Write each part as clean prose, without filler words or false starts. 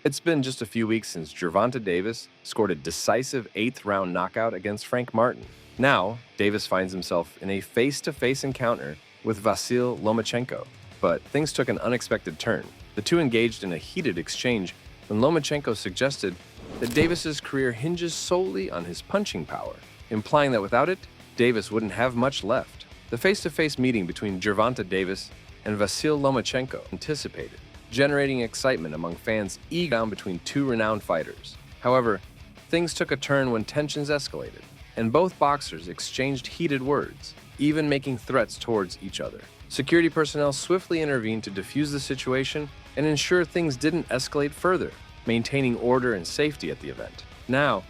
It's been just a few weeks since Gervonta Davis scored a decisive eighth-round knockout against Frank Martin. Now, Davis finds himself in a face-to-face encounter with Vasyl Lomachenko. But things took an unexpected turn. The two engaged in a heated exchange when Lomachenko suggested that Davis's career hinges solely on his punching power, implying that without it, Davis wouldn't have much left. The face-to-face meeting between Gervonta Davis and Vasyl Lomachenko anticipated, generating excitement among fans eager between two renowned fighters. However, things took a turn when tensions escalated, and both boxers exchanged heated words, even making threats towards each other. Security personnel swiftly intervened to defuse the situation and ensure things didn't escalate further, maintaining order and safety at the event. Now,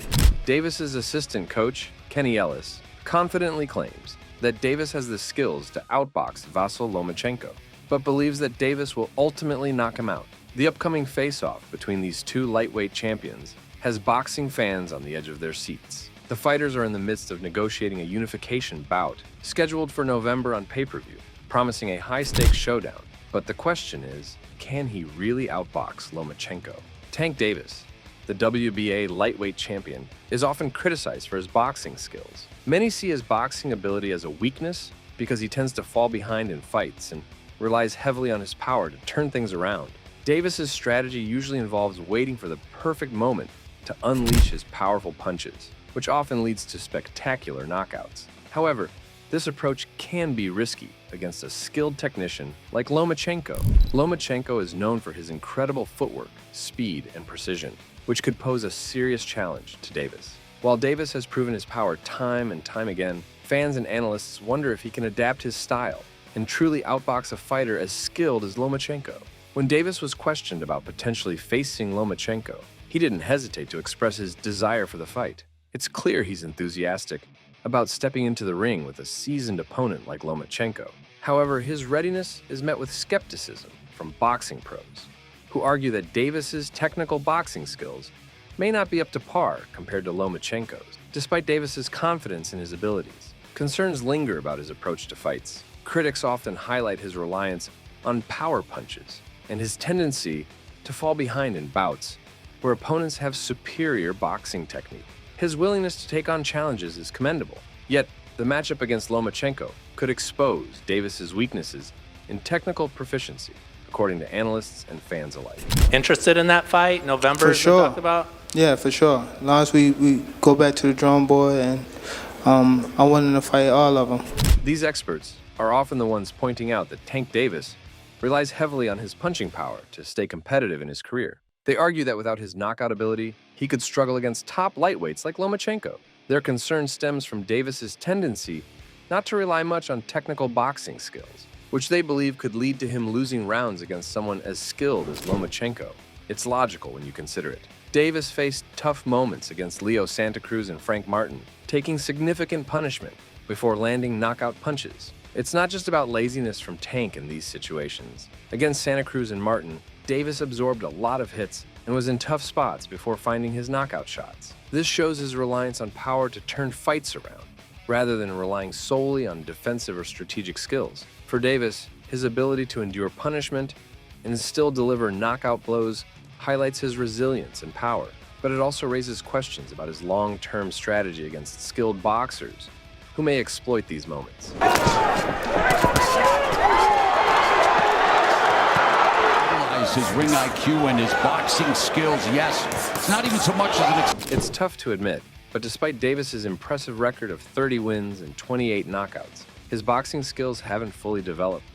Davis's assistant coach, Kenny Ellis, confidently claims that Davis has the skills to outbox Vasyl Lomachenko, but believes that Davis will ultimately knock him out. The upcoming face-off between these two lightweight champions has boxing fans on the edge of their seats. The fighters are in the midst of negotiating a unification bout scheduled for November on pay-per-view, promising a high-stakes showdown. But the question is, can he really outbox Lomachenko? Tank Davis, the WBA lightweight champion, is often criticized for his boxing skills. Many see his boxing ability as a weakness because he tends to fall behind in fights and relies heavily on his power to turn things around. Davis's strategy usually involves waiting for the perfect moment to unleash his powerful punches, which often leads to spectacular knockouts. However, this approach can be risky against a skilled technician like Lomachenko. Lomachenko is known for his incredible footwork, speed, and precision, which could pose a serious challenge to Davis. While Davis has proven his power time and time again, fans and analysts wonder if he can adapt his style and truly outbox a fighter as skilled as Lomachenko. When Davis was questioned about potentially facing Lomachenko, he didn't hesitate to express his desire for the fight. It's clear he's enthusiastic about stepping into the ring with a seasoned opponent like Lomachenko. However, his readiness is met with skepticism from boxing pros, who argue that Davis's technical boxing skills may not be up to par compared to Lomachenko's. Despite Davis's confidence in his abilities, concerns linger about his approach to fights. Critics often highlight his reliance on power punches and his tendency to fall behind in bouts where opponents have superior boxing technique. His willingness to take on challenges is commendable, yet the matchup against Lomachenko could expose Davis's weaknesses in technical proficiency, according to analysts and fans alike. Interested in that fight? November, For sure. we talked about? Yeah, for sure. As long as we go back to the drawing board, and I wanted to fight all of them. These experts are often the ones pointing out that Tank Davis relies heavily on his punching power to stay competitive in his career. They argue that without his knockout ability, he could struggle against top lightweights like Lomachenko. Their concern stems from Davis's tendency not to rely much on technical boxing skills, which they believe could lead to him losing rounds against someone as skilled as Lomachenko. It's logical when you consider it. Davis faced tough moments against Leo Santa Cruz and Frank Martin, taking significant punishment before landing knockout punches. It's not just about laziness from Tank in these situations. Against Santa Cruz and Martin, Davis absorbed a lot of hits and was in tough spots before finding his knockout shots. This shows his reliance on power to turn fights around, rather than relying solely on defensive or strategic skills. For Davis, his ability to endure punishment and still deliver knockout blows highlights his resilience and power, but it also raises questions about his long-term strategy against skilled boxers who may exploit these moments. His ring IQ and his boxing skills, yes. It's not even so much as It's tough to admit, but despite Davis's impressive record of 30 wins and 28 knockouts, his boxing skills haven't fully developed,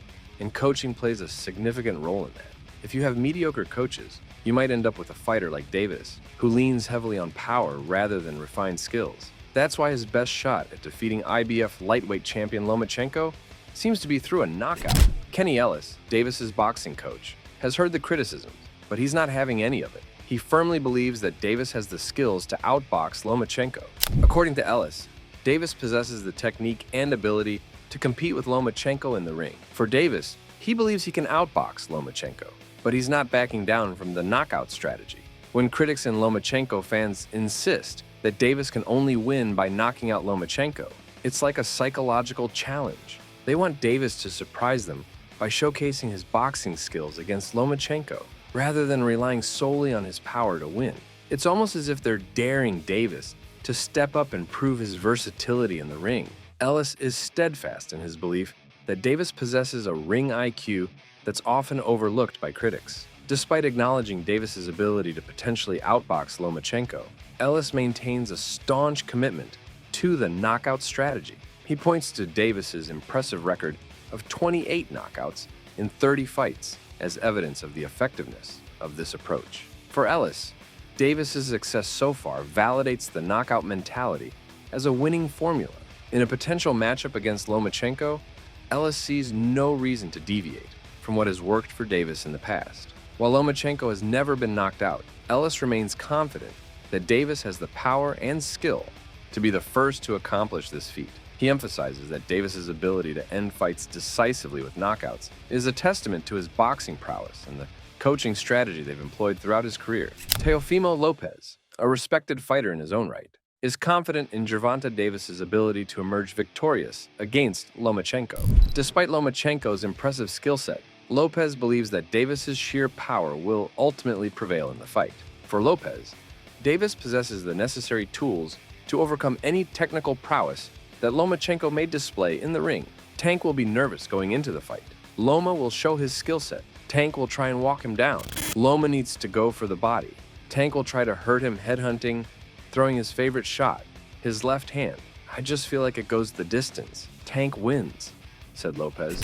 and coaching plays a significant role in that. If you have mediocre coaches, you might end up with a fighter like Davis, who leans heavily on power rather than refined skills. That's why his best shot at defeating IBF lightweight champion Lomachenko seems to be through a knockout. Kenny Ellis, Davis's boxing coach, has heard the criticisms, but he's not having any of it. He firmly believes that Davis has the skills to outbox Lomachenko. According to Ellis, Davis possesses the technique and ability to compete with Lomachenko in the ring. For Davis, he believes he can outbox Lomachenko, but he's not backing down from the knockout strategy. When critics and Lomachenko fans insist that Davis can only win by knocking out Lomachenko, it's like a psychological challenge. They want Davis to surprise them by showcasing his boxing skills against Lomachenko. rather than relying solely on his power to win. It's almost as if they're daring Davis to step up and prove his versatility in the ring. Ellis is steadfast in his belief that Davis possesses a ring IQ that's often overlooked by critics. Despite acknowledging Davis's ability to potentially outbox Lomachenko, Ellis maintains a staunch commitment to the knockout strategy. He points to Davis's impressive record of 28 knockouts in 30 fights as evidence of the effectiveness of this approach. For Ellis, Davis's success so far validates the knockout mentality as a winning formula. In a potential matchup against Lomachenko, Ellis sees no reason to deviate from what has worked for Davis in the past. While Lomachenko has never been knocked out, Ellis remains confident that Davis has the power and skill to be the first to accomplish this feat. He emphasizes that Davis's ability to end fights decisively with knockouts is a testament to his boxing prowess and the coaching strategy they've employed throughout his career. Teofimo Lopez, a respected fighter in his own right, is confident in Gervonta Davis's ability to emerge victorious against Lomachenko. Despite Lomachenko's impressive skill set, Lopez believes that Davis's sheer power will ultimately prevail in the fight. For Lopez, Davis possesses the necessary tools to overcome any technical prowess that Lomachenko may display in the ring. Tank will be nervous going into the fight. Loma will show his skill set. Tank will try and walk him down. Loma needs to go for the body. Tank will try to hurt him headhunting, throwing his favorite shot, his left hand. I just feel like it goes the distance. Tank wins, said Lopez.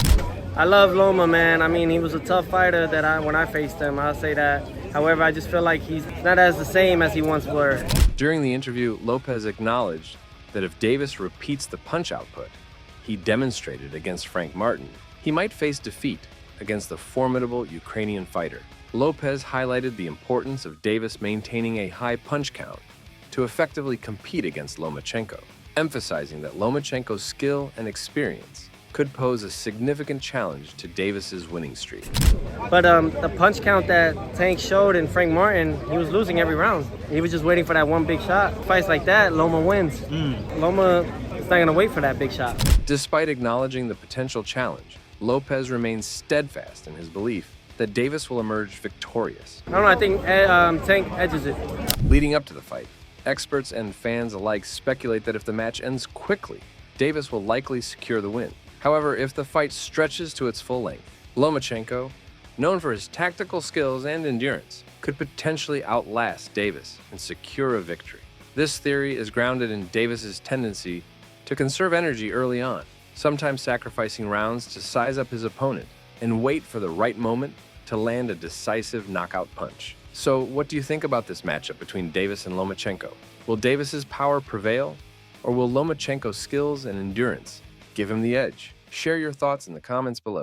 I love Loma, man. I mean, he was a tough fighter when I faced him. I'll say that. However, I just feel like he's not as the same as he once were. During the interview, Lopez acknowledged that if Davis repeats the punch output he demonstrated against Frank Martin, he might face defeat against the formidable Ukrainian fighter. Lopez highlighted the importance of Davis maintaining a high punch count to effectively compete against Lomachenko, emphasizing that Lomachenko's skill and experience could pose a significant challenge to Davis's winning streak. But the punch count that Tank showed in Frank Martin, he was losing every round. He was just waiting for that one big shot. Fights like that, Loma wins. Loma is not going to wait for that big shot. Despite acknowledging the potential challenge, Lopez remains steadfast in his belief that Davis will emerge victorious. I don't know, I think Tank edges it. Leading up to the fight, experts and fans alike speculate that if the match ends quickly, Davis will likely secure the win. However, if the fight stretches to its full length, Lomachenko, known for his tactical skills and endurance, could potentially outlast Davis and secure a victory. This theory is grounded in Davis's tendency to conserve energy early on, sometimes sacrificing rounds to size up his opponent and wait for the right moment to land a decisive knockout punch. So, what do you think about this matchup between Davis and Lomachenko? Will Davis's power prevail, or will Lomachenko's skills and endurance give him the edge? Share your thoughts in the comments below.